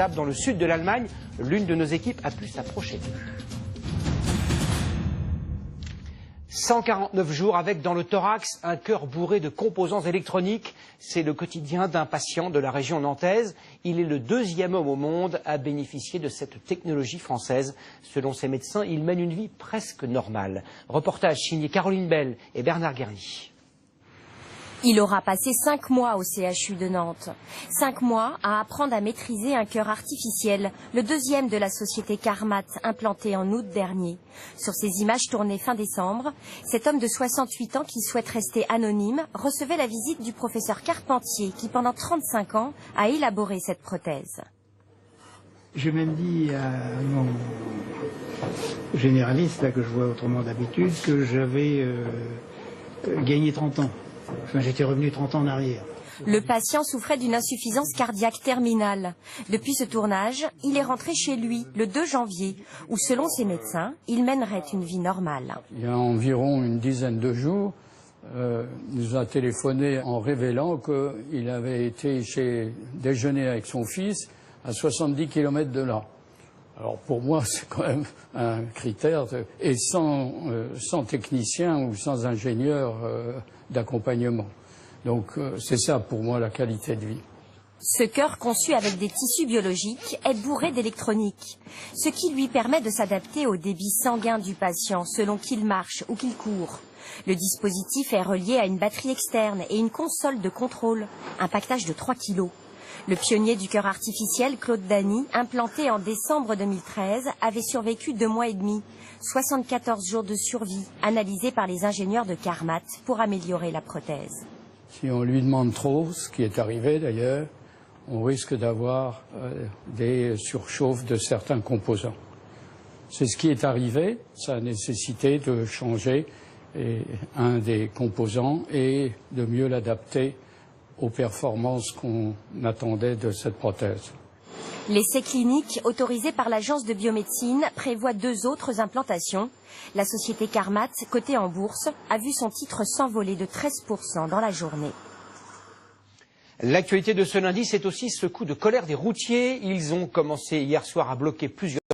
étape dans le sud de l'Allemagne. L'une de nos équipes a pu s'approcher d'eux. 149 jours avec dans le thorax un cœur bourré de composants électroniques. C'est le quotidien d'un patient de la région nantaise. Il est le deuxième homme au monde à bénéficier de cette technologie française. Selon ses médecins, il mène une vie presque normale. Reportage signé Caroline Bell et Bernard Guerny. Il aura passé 5 mois au CHU de Nantes. 5 mois à apprendre à maîtriser un cœur artificiel, le deuxième de la société Carmat, implanté en août dernier. Sur ces images tournées fin décembre, cet homme de 68 ans qui souhaite rester anonyme recevait la visite du professeur Carpentier qui, pendant 35 ans, a élaboré cette prothèse. J'ai même dit à mon généraliste, là, que je vois autrement d'habitude, que j'avais gagné 30 ans. Enfin, j'étais revenu 30 ans en arrière. Le patient souffrait d'une insuffisance cardiaque terminale. Depuis ce tournage, il est rentré chez lui le 2 janvier, où selon ses médecins, il mènerait une vie normale. Il y a environ une dizaine de jours, il nous a téléphoné en révélant qu'il avait été déjeuner avec son fils à 70 km de là. Alors pour moi, c'est quand même un critère, et sans technicien ou sans ingénieur d'accompagnement. Donc c'est ça pour moi la qualité de vie. Ce cœur conçu avec des tissus biologiques est bourré d'électronique, ce qui lui permet de s'adapter au débit sanguin du patient selon qu'il marche ou qu'il court. Le dispositif est relié à une batterie externe et une console de contrôle, un pactage de 3 kg. Le pionnier du cœur artificiel, Claude Dany, implanté en décembre 2013, avait survécu 2 mois et demi. 74 jours de survie, analysés par les ingénieurs de Carmat pour améliorer la prothèse. Si on lui demande trop, ce qui est arrivé d'ailleurs, on risque d'avoir des surchauffes de certains composants. C'est ce qui est arrivé, ça a nécessité de changer un des composants et de mieux l'adapter aux performances qu'on attendait de cette prothèse. L'essai clinique autorisé par l'Agence de biomédecine prévoit 2 autres implantations. La société Carmat, cotée en bourse, a vu son titre s'envoler de 13% dans la journée. L'actualité de ce lundi, c'est aussi ce coup de colère des routiers. Ils ont commencé hier soir à bloquer plusieurs